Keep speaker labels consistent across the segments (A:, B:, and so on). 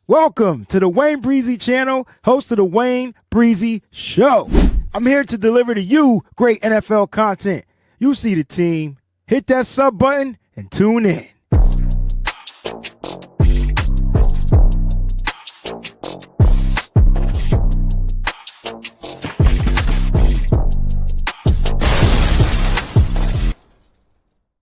A: Welcome to the WayneBreezie channel, host of the WayneBreezie Show. I'm here to deliver to you great NFL content. You see the team, hit that sub button and tune in.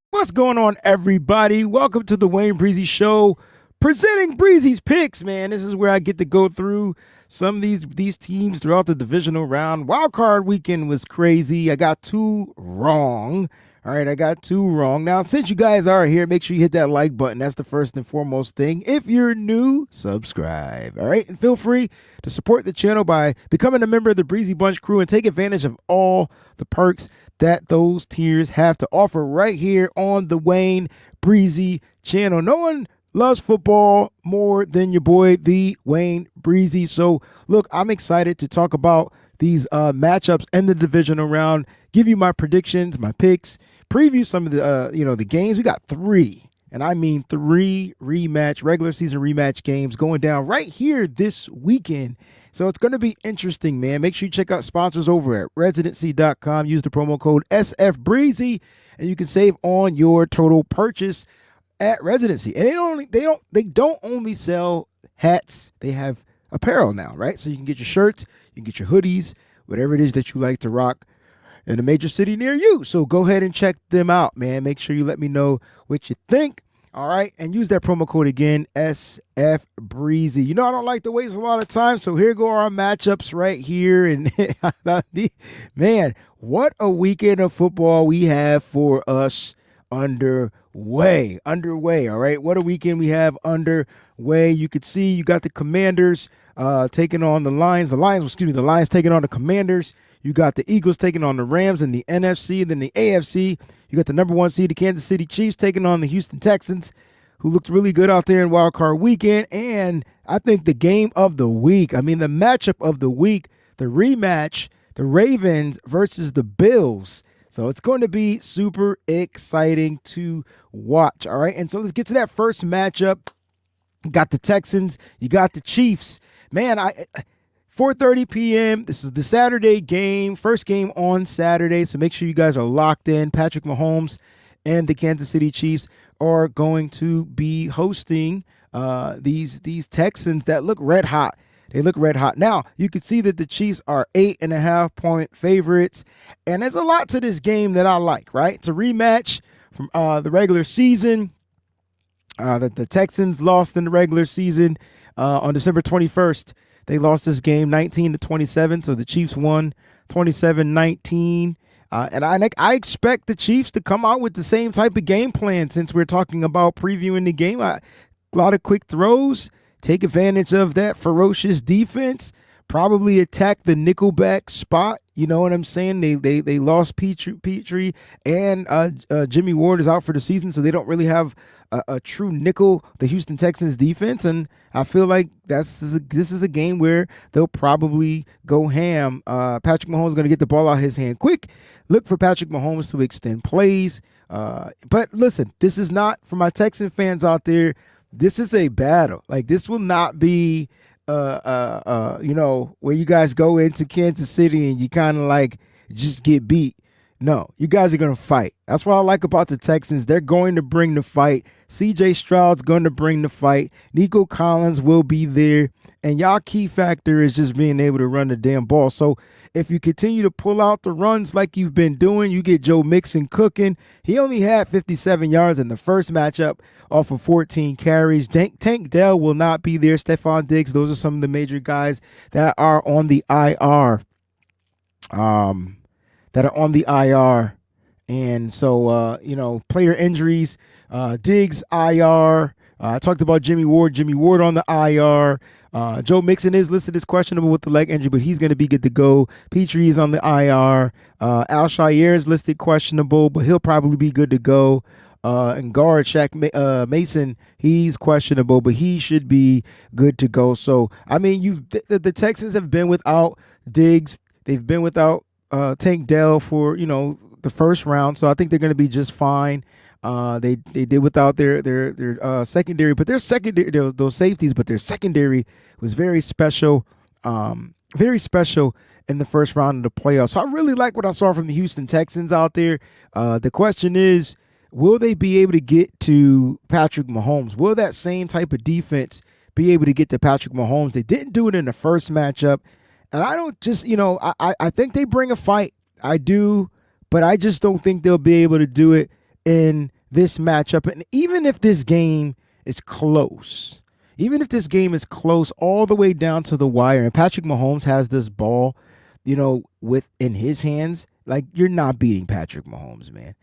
A: What's going on, everybody? Welcome to the WayneBreezie Show, presenting Breezie's picks, man. This is where I get to go through some of these teams throughout the divisional round. Wild card weekend was crazy. I got two wrong. All right, I got two wrong. Now, since you guys are here, make sure you hit that like button. That's the first and foremost thing. If you're new, subscribe. All right, and feel free to support the channel by becoming a member of the Breezie Bunch crew and take advantage of all the perks that those tiers have to offer right here on the WayneBreezie channel. No one loves football more than your boy, the WayneBreezie. So, look, I'm excited to talk about these matchups in the divisional round, give you my predictions, my picks, preview some of the the games. We got three, and I mean three regular season rematch games going down right here this weekend. So it's going to be interesting, man. Make sure you check out sponsors over at residency.com. Use the promo code SFBreezie, and you can save on your total purchase at Residency. And they don't only sell hats, they have apparel now, right? So you can get your shirts, you can get your hoodies, whatever it is that you like to rock in a major city near you. So go ahead and check them out, man. Make sure you let me know what you think. All right, and use that promo code again, SFBreezie. You know I don't like to waste a lot of time, so here go our matchups right here. And man, what a weekend of football we have for us underway. All right, what a weekend we have underway. You could see you got the Commanders taking on the Lions. The Lions taking on the Commanders. You got the Eagles taking on the Rams in the NFC. And then the AFC, you got the number one seed, the Kansas City Chiefs, taking on the Houston Texans, who looked really good out there in Wild Card Weekend. And I think the game of the week, the matchup of the week, the rematch, the Ravens versus the Bills. So it's going to be super exciting to watch, all right? And so let's get to that first matchup. You got the Texans, you got the Chiefs. Man, 4:30 p.m. This is the Saturday game, first game on Saturday, so make sure you guys are locked in. Patrick Mahomes and the Kansas City Chiefs are going to be hosting these Texans that look red hot. They look red hot. Now, you can see that the Chiefs are 8.5-point favorites, and there's a lot to this game that I like, right? It's a rematch from the regular season. The Texans lost in the regular season on December 21st. They lost this game 19-27, so the Chiefs won 27-19. And I expect the Chiefs to come out with the same type of game plan since we're talking about previewing the game. A lot of quick throws, take advantage of that ferocious defense, probably attack the nickelback spot. You know what I'm saying? They lost Petrie and Jimmy Ward is out for the season, so they don't really have a true nickel, the Houston Texans defense. And I feel like this is a game where they'll probably go ham. Patrick Mahomes is going to get the ball out of his hand quick. Look for Patrick Mahomes to extend plays. But listen, this is not, for my Texan fans out there, this is a battle. Like, this will not be where you guys go into Kansas City and you kind of like just get beat. No, you guys are going to fight. That's what I like about the Texans. They're going to bring the fight. C.J. Stroud's going to bring the fight. Nico Collins will be there. And y'all key factor is just being able to run the damn ball. So if you continue to pull out the runs like you've been doing, you get Joe Mixon cooking. He only had 57 yards in the first matchup off of 14 carries. Tank Dell will not be there. Stephon Diggs, those are some of the major guys that are on the IR. And so, player injuries, Diggs, IR. I talked about Jimmy Ward on the IR. Joe Mixon is listed as questionable with the leg injury, but he's going to be good to go. Petrie is on the IR. Al-Shaair is listed questionable, but he'll probably be good to go. And guard Shaq Mason, he's questionable, but he should be good to go. So, the Texans have been without Diggs. They've been without Tank Dell for, the first round. So I think they're going to be just fine. They did without their secondary, but their secondary those safeties, but their secondary was very special, very special in the first round of the playoffs. So I really like what I saw from the Houston Texans out there. The question is, will they be able to get to Patrick Mahomes? Will that same type of defense be able to get to Patrick Mahomes? They didn't do it in the first matchup, and I don't just I think they bring a fight. I do, but I just don't think they'll be able to do it in this matchup. And even if this game is close, all the way down to the wire, and Patrick Mahomes has this ball, in his hands, like, you're not beating Patrick Mahomes, man.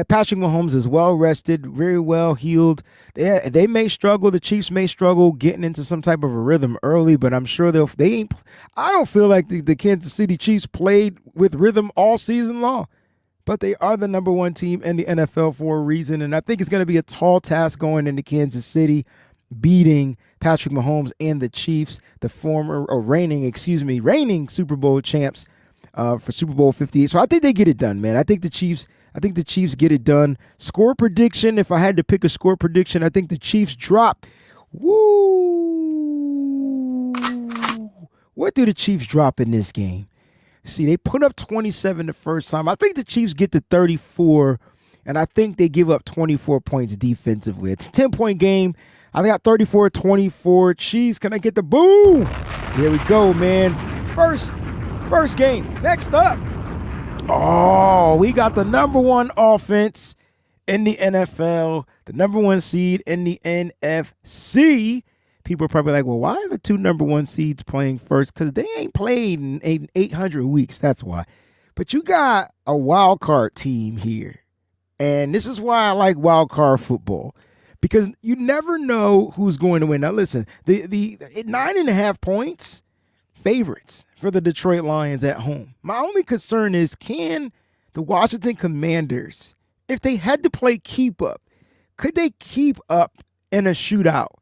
A: Patrick Mahomes is well rested, very well healed. They may struggle. The Chiefs may struggle getting into some type of a rhythm early, but I'm sure they ain't. I don't feel like the Kansas City Chiefs played with rhythm all season long. But they are the number one team in the NFL for a reason, and I think it's going to be a tall task going into Kansas City, beating Patrick Mahomes and the Chiefs, the reigning Super Bowl champs for Super Bowl 58. So I think they get it done, man. I think the Chiefs get it done. Score prediction, if I had to pick a score prediction, I think the Chiefs drop. Woo! What do the Chiefs drop in this game? See, they put up 27 the first time. I think the Chiefs get to 34, and I think they give up 24 points defensively. It's a 10-point game. I got 34-24. Chiefs, can I get the boom? Here we go, man. First game. Next up. Oh, we got the number one offense in the NFL, the number one seed in the NFC. People are probably like, well, why are the two number one seeds playing first? Because they ain't played in 800 weeks. That's why. But you got a wild card team here. And this is why I like wild card football. Because you never know who's going to win. Now, listen, the 9.5 points, favorites for the Detroit Lions at home. My only concern is, can the Washington Commanders, if they had to play keep up, could they keep up in a shootout?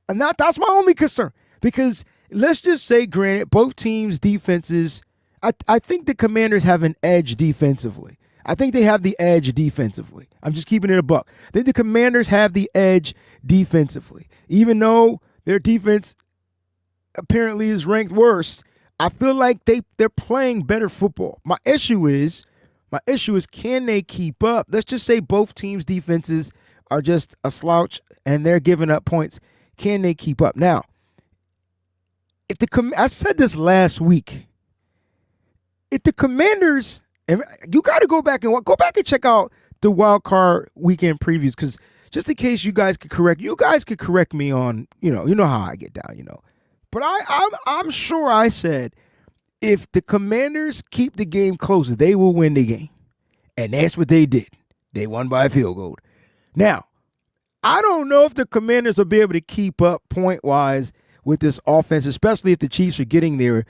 A: And that's my only concern, because let's just say, granted, both teams' defenses, I think the Commanders have an edge defensively. I think they have the edge defensively. I'm just keeping it a buck. I think the Commanders have the edge defensively. Even though their defense apparently is ranked worst, I feel like they're playing better football. My issue is, can they keep up? Let's just say both teams' defenses are just a slouch and they're giving up points. Can they keep up? Now, I said this last week. If the Commanders, and you got to go back and check out the wild card weekend previews, because just in case you guys could correct me on, you know how I get down, But I'm sure I said, if the Commanders keep the game close, they will win the game, and that's what they did. They won by a field goal. Now, I don't know if the Commanders will be able to keep up point-wise with this offense, especially if the Chiefs are getting their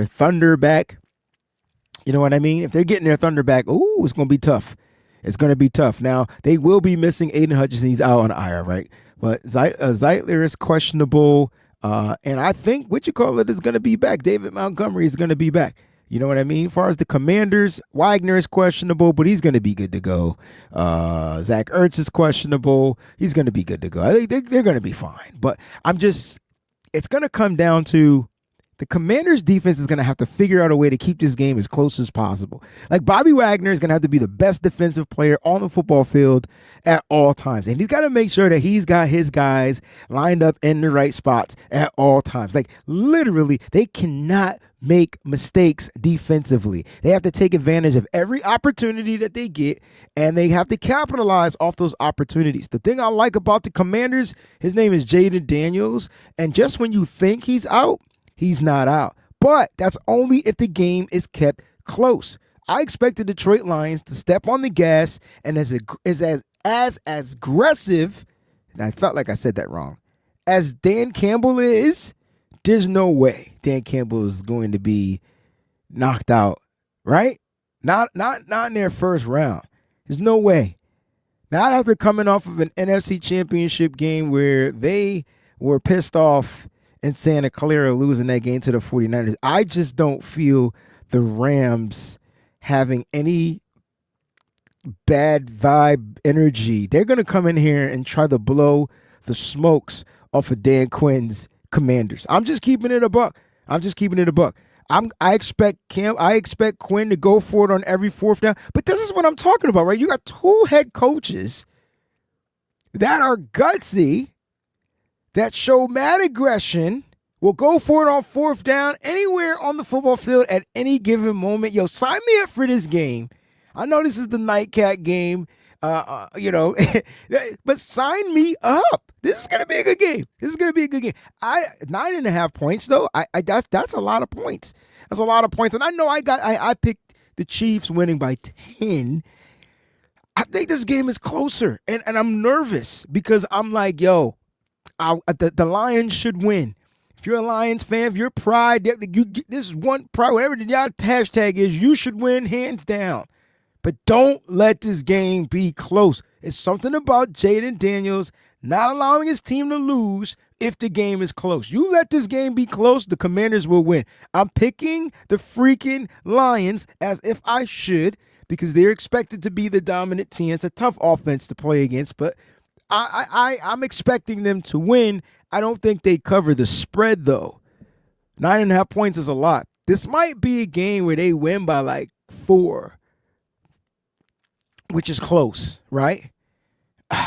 A: thunder back. You know what I mean? If they're getting their thunder back, it's going to be tough. It's going to be tough. Now, they will be missing Aiden Hutchinson. He's out on IR, right? But Zeitler is questionable. And I think, is going to be back. David Montgomery is going to be back. You know what I mean? As far as the Commanders, Wagner is questionable, but he's going to be good to go. Zach Ertz is questionable. He's going to be good to go. I think they're going to be fine. But it's going to come down to, the Commanders' defense is going to have to figure out a way to keep this game as close as possible. Like, Bobby Wagner is going to have to be the best defensive player on the football field at all times. And he's got to make sure that he's got his guys lined up in the right spots at all times. Like, literally, they cannot make mistakes defensively. They have to take advantage of every opportunity that they get, and they have to capitalize off those opportunities. The thing I like about the Commanders, his name is Jaden Daniels, and just when you think he's out, he's not out. But that's only if the game is kept close. I expect the Detroit Lions to step on the gas, and as aggressive, and I felt like I said that wrong, as Dan Campbell is, there's no way Dan Campbell is going to be knocked out, right? Not in their first round. There's no way. Not after coming off of an NFC Championship game where they were pissed off in Santa Clara losing that game to the 49ers. I just don't feel the Rams having any bad vibe energy. They're going to come in here and try to blow the smokes off of Dan Quinn's Commanders. I'm just keeping it a buck. I expect Quinn to go for it on every fourth down. But this is what I'm talking about, right? You got two head coaches that are gutsy, that show mad aggression, will go for it on fourth down anywhere on the football field at any given moment. Yo, sign me up for this game. I know this is the nightcat game, but sign me up. This is gonna be a good game. 9.5 points though. That's a lot of points. And I know I picked the Chiefs winning by 10. I think this game is closer, and I'm nervous because I'm like, yo, the Lions should win. If you're a Lions fan, if you're Pride, this is one Pride, whatever the hashtag is, you should win hands down. But don't let this game be close. It's something about Jaden Daniels not allowing his team to lose if the game is close. You let this game be close, the Commanders will win. I'm picking the freaking Lions as if I should because they're expected to be the dominant team. It's a tough offense to play against, but I'm expecting them to win. I don't think they cover the spread, though. 9.5 points is a lot. This might be a game where they win by like 4. Which is close, right? You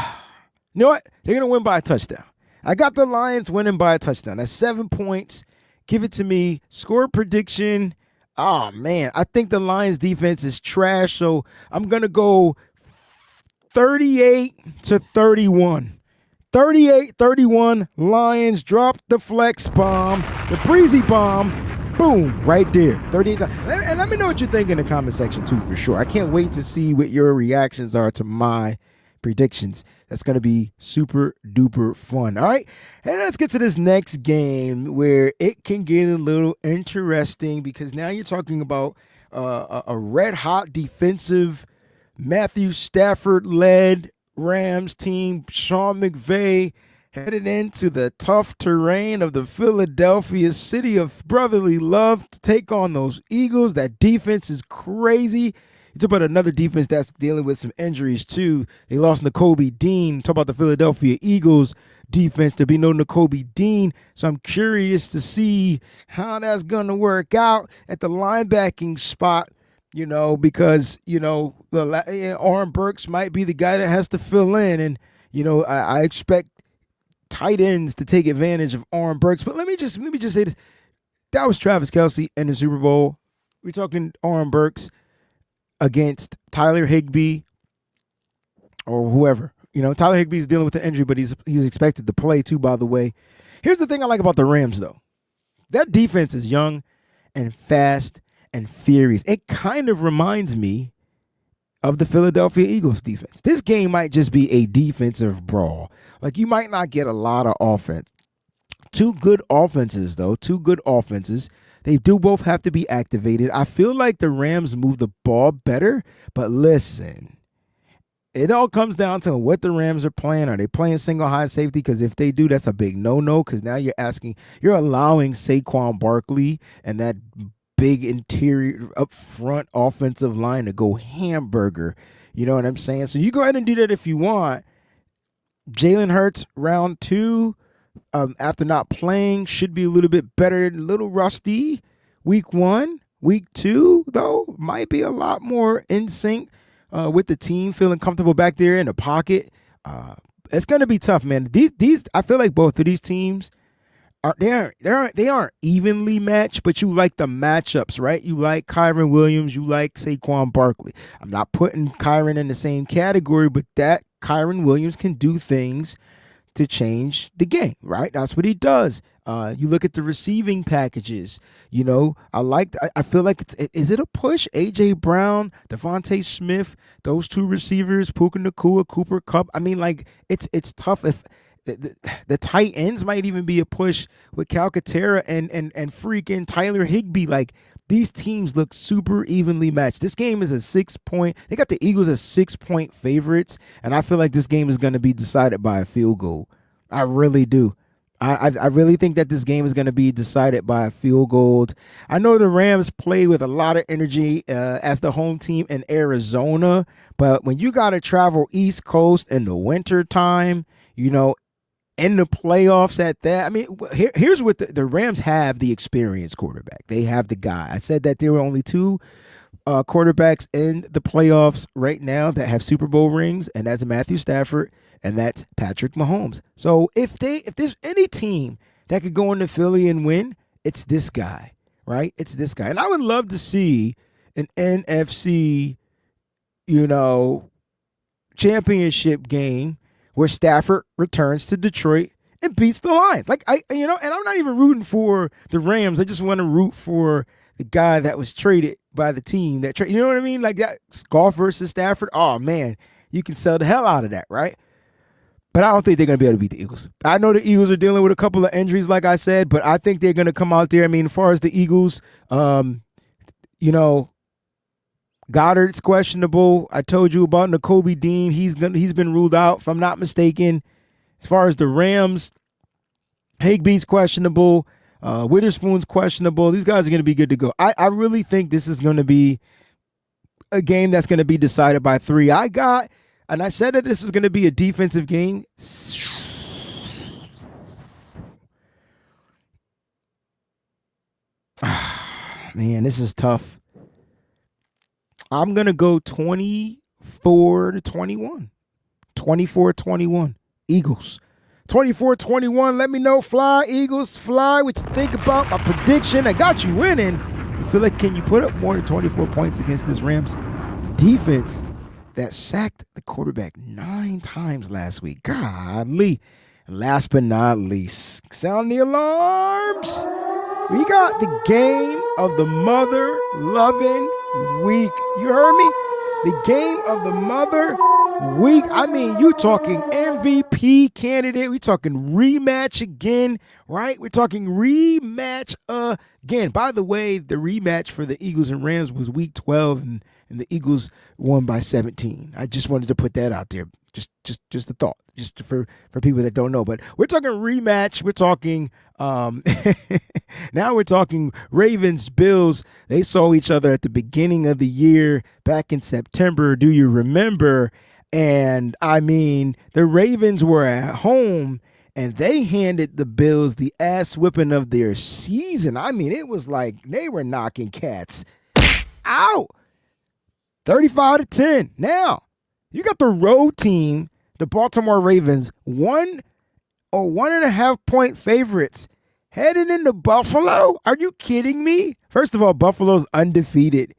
A: know what? They're going to win by a touchdown. I got the Lions winning by a touchdown. That's 7 points. Give it to me. Score prediction. Oh, man. I think the Lions defense is trash, so I'm going to go 38-31. 38-31. Lions drop the flex bomb, the Breezie bomb. Boom, right there. 38. And let me know what you think in the comment section, too, for sure. I can't wait to see what your reactions are to my predictions. That's going to be super duper fun. All right. And let's get to this next game where it can get a little interesting because now you're talking about a red hot defensive Matthew Stafford-led Rams team, Sean McVay, headed into the tough terrain of the Philadelphia city of brotherly love to take on those Eagles. That defense is crazy. You talk about another defense that's dealing with some injuries, too. They lost Nakobe Dean. Talk about the Philadelphia Eagles defense. There'll be no Nakobe Dean. So I'm curious to see how that's going to work out at the linebacking spot, because, Aaron Burks might be the guy that has to fill in. And, I expect tight ends to take advantage of Aaron Burks. But let me just say this. That was Travis Kelce in the Super Bowl. We're talking Aaron Burks against Tyler Higbee or whoever. Tyler Higbee's dealing with an injury, but he's expected to play too, by the way. Here's the thing I like about the Rams, though. That defense is young and fast and furious. It kind of reminds me of the Philadelphia Eagles defense. This game might just be a defensive brawl. Like, you might not get a lot of offense. Two good offenses, though. They do both have to be activated. I feel like the Rams move the ball better, but listen, it all comes down to what the Rams are playing. Are they playing single high safety? Because if they do, that's a big no-no, because now you're allowing Saquon Barkley and that big interior up front offensive line to go hamburger. You know what I'm saying? So you go ahead and do that if you want. Jalen Hurts, round 2, after not playing, should be a little bit better, a little rusty. Week 1, week 2, though, might be a lot more in sync with the team, feeling comfortable back there in the pocket. It's going to be tough, man. These I feel like both of these teams they aren't evenly matched, but you like the matchups, right? You like Kyren Williams, you like Saquon Barkley. I'm not putting Kyren in the same category, but that Kyren Williams can do things to change the game, right? That's what he does. You look at the receiving packages. I feel like is it a push? A.J. Brown, Devontae Smith, those two receivers, Puka Nacua, Cooper Kupp. I mean, like, it's tough if the tight ends might even be a push with Calcaterra and freaking Tyler Higbee. Like, these teams look super evenly matched. This game is a 6-point. They got the Eagles as 6-point favorites, and I feel like this game is going to be decided by a field goal. I really do. I really think that this game is going to be decided by a field goal. I know the Rams play with a lot of energy as the home team in Arizona, but when you got to travel East Coast in the winter time, in the playoffs at that, I mean, here's what the Rams have: the experienced quarterback. They have the guy. I said that there were only two quarterbacks in the playoffs right now that have Super Bowl rings, and that's Matthew Stafford and that's Patrick Mahomes. So if there's any team that could go into Philly and win, it's this guy, right? It's this guy. And I would love to see an NFC, championship game where Stafford returns to Detroit and beats the Lions. And I'm not even rooting for the Rams. I just want to root for the guy that was traded by the team that you know what I mean? Like that Goff versus Stafford. Oh man, you can sell the hell out of that, right? But I don't think they're going to be able to beat the Eagles. I know the Eagles are dealing with a couple of injuries, like I said, but I think they're going to come out there. I mean, as far as the Eagles, Goddard's questionable. I told you about Nakobe Dean. He's been ruled out, if I'm not mistaken. As far as the Rams, Higbee's questionable. Witherspoon's questionable. These guys are going to be good to go. I really think this is going to be a game that's going to be decided by 3. And I said that this was going to be a defensive game. Man, this is tough. I'm going to go 24-21. 24-21. Eagles. 24-21. Let me know. Fly, Eagles, fly. What you think about my prediction? I got you winning. You feel like, can you put up more than 24 points against this Rams defense that sacked the quarterback 9 times last week? Godly. And last but not least, sound the alarms. We got the game of the mother-loving week. You heard me? The game of the mother week. I mean, you talking MVP candidate. We talking rematch again, right? We're talking rematch again. By the way, the rematch for the Eagles and Rams was week 12, and the Eagles won by 17. I just wanted to put that out there. Just a thought, just for people that don't know. But we're talking rematch. We're talking now we're talking Ravens, Bills. They saw each other at the beginning of the year back in September. Do you remember? And I mean, the Ravens were at home and they handed the Bills the ass whipping of their season. I mean, it was like they were knocking cats out. 35-10. Now, you got the road team, the Baltimore Ravens, 1 or 1.5 point favorites heading into Buffalo. Are you kidding me? First of all, Buffalo's undefeated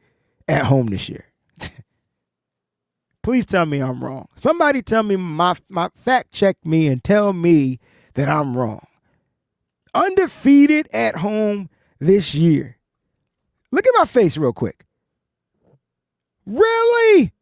A: at home this year. Please tell me I'm wrong. Somebody tell me, my fact check me and tell me that I'm wrong. Undefeated at home this year. Look at my face real quick. Really?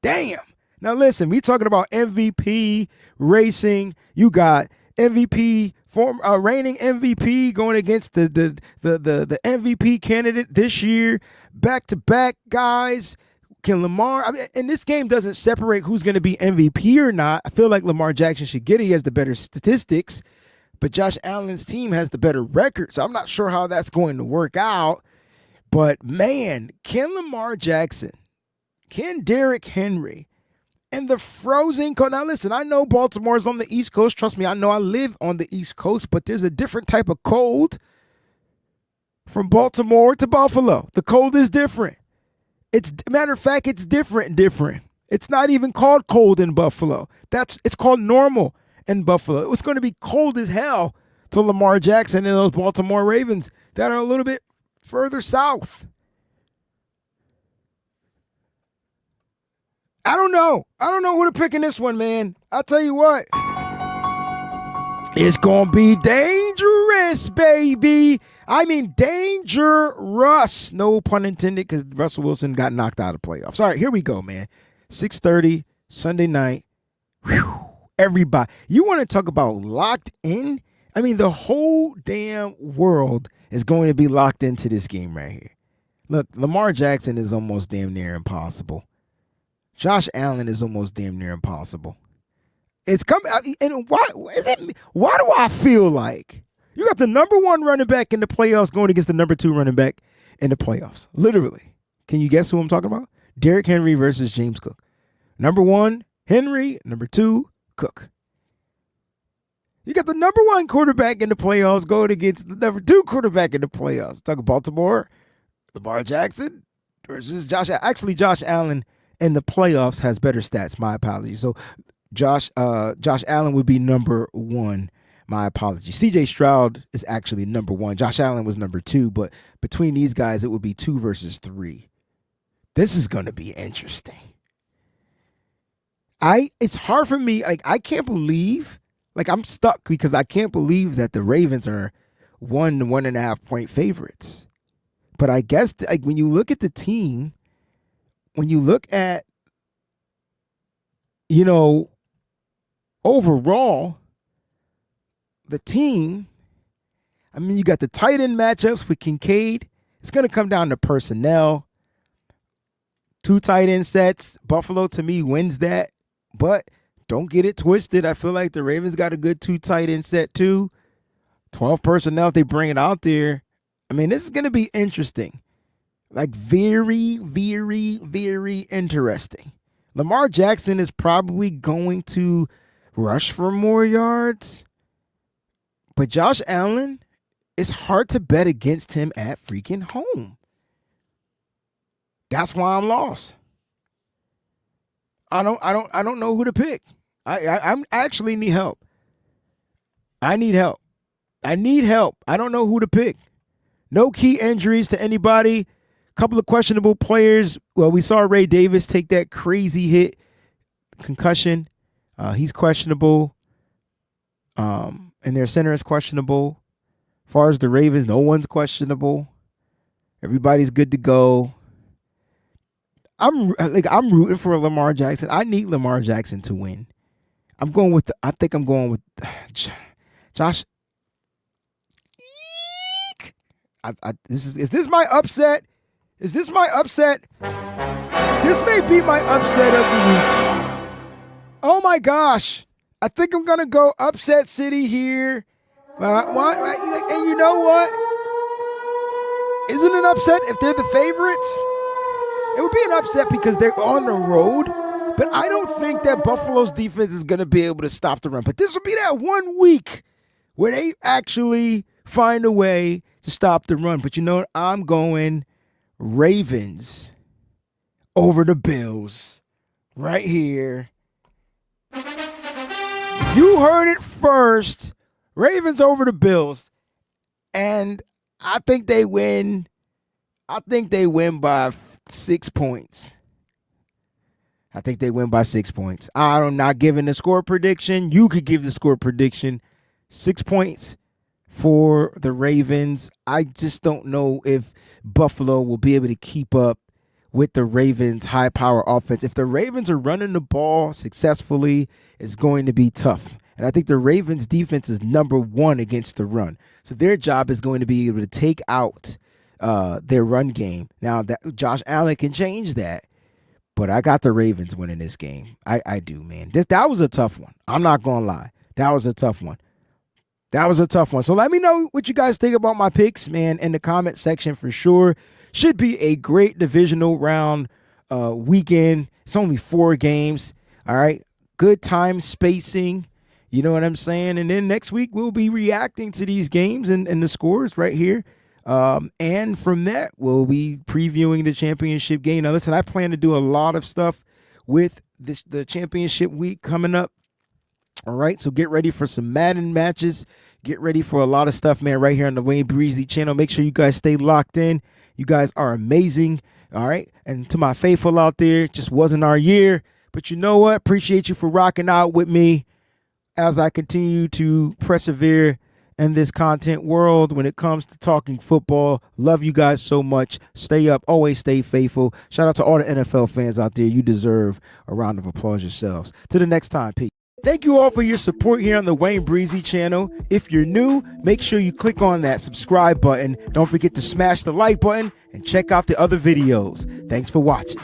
A: Damn. Now listen, we talking about MVP racing. You got MVP, reigning MVP going against the MVP candidate this year. Back-to-back guys. Can Lamar, and this game doesn't separate who's going to be MVP or not. I feel like Lamar Jackson should get it. He has the better statistics, but Josh Allen's team has the better record, so I'm not sure how that's going to work out. But, man, can Lamar Jackson, can Derrick Henry, and the frozen cold. Now, listen, I know Baltimore's on the East Coast. Trust me, I know I live on the East Coast, but there's a different type of cold from Baltimore to Buffalo. The cold is different. Matter of fact, it's different. It's not even called cold in Buffalo. It's called normal in Buffalo. It was going to be cold as hell to Lamar Jackson and those Baltimore Ravens that are a little bit further south. I don't know who to pick in this one, man. I'll tell you what. It's going to be dangerous, baby. I mean, dangerous. No pun intended, because Russell Wilson got knocked out of playoffs. All right, here we go, man. 6:30, Sunday night. Whew, everybody. You want to talk about locked in? I mean, the whole damn world is going to be locked into this game right here. Look, Lamar Jackson is almost damn near impossible. Josh Allen is almost damn near impossible. It's coming. And why is it? Why do I feel like you got the number 1 running back in the playoffs going against the number 2 running back in the playoffs? Literally. Can you guess who I'm talking about? Derrick Henry versus James Cook. Number 1, Henry. Number 2, Cook. You got the number 1 quarterback in the playoffs going against the number 2 quarterback in the playoffs. Talking Baltimore, Lamar Jackson versus Josh. Actually, Josh Allen in the playoffs has better stats. My apologies. So Josh Allen would be number 1. My apologies. CJ Stroud is actually number 1. Josh Allen was number 2, but between these guys, it would be 2 versus 3. This is going to be interesting. It's hard for me. Like, I can't believe, like, I'm stuck because I can't believe that the Ravens are 1 to 1.5 point favorites. But I guess, like, when you look at the team, when you look at, overall, the team, I mean, you got the tight end matchups with Kincaid. It's going to come down to personnel. 2 tight end sets. Buffalo, to me, wins that. But don't get it twisted. I feel like the Ravens got a good 2 tight end set, too. 12 personnel if they bring it out there. I mean, this is going to be interesting. Like, very, very, very interesting. Lamar Jackson is probably going to rush for more yards. But Josh Allen, it's hard to bet against him at freaking home. That's why I'm lost. I don't know who to pick. I actually need help. I need help. I don't know who to pick. No key injuries to anybody. Couple of questionable players. Well, we saw Ray Davis take that crazy hit, concussion. He's questionable. And their center is questionable. As far as the Ravens, no one's questionable. Everybody's good to go. I'm rooting for Lamar Jackson. I need Lamar Jackson to win. I think I'm going with Josh. Is this my upset? Is this my upset? This may be my upset of the week. Oh my gosh. I think I'm going to go upset city here. And you know what? Isn't it an upset if they're the favorites? It would be an upset because they're on the road. But I don't think that Buffalo's defense is going to be able to stop the run. But this will be that 1 week where they actually find a way to stop the run. But you know what? I'm going Ravens over the Bills right here. You heard it first. Ravens over the Bills. And I think they win. I think they win by 6 points. I'm not giving the score prediction. You could give the score prediction. 6 points for the Ravens. I just don't know if Buffalo will be able to keep up with the Ravens' high-power offense. If the Ravens are running the ball successfully, it's going to be tough. And I think the Ravens' defense is number 1 against the run. So their job is going to be able to take out their run game. Now, that Josh Allen can change that, but I got the Ravens winning this game. I do, man. That was a tough one. I'm not going to lie. That was a tough one. So let me know what you guys think about my picks, man, in the comment section for sure. Should be a great divisional round weekend. It's only 4 games. All right. Good time spacing. You know what I'm saying? And then next week we'll be reacting to these games and the scores right here. And from that, we'll be previewing the championship game. Now, listen, I plan to do a lot of stuff with the championship week coming up. All right, so get ready for some Madden matches. Get ready for a lot of stuff, man, right here on the WayneBreezie channel. Make sure you guys stay locked in. You guys are amazing. All right, and to my faithful out there, just wasn't our year. But you know what? Appreciate you for rocking out with me as I continue to persevere in this content world when it comes to talking football. Love you guys so much. Stay up. Always stay faithful. Shout out to all the NFL fans out there. You deserve a round of applause yourselves. Till the next time. Peace. Thank you all for your support here on the WayneBreezie channel. If you're new, make sure you click on that subscribe button. Don't forget to smash the like button and check out the other videos. Thanks for watching.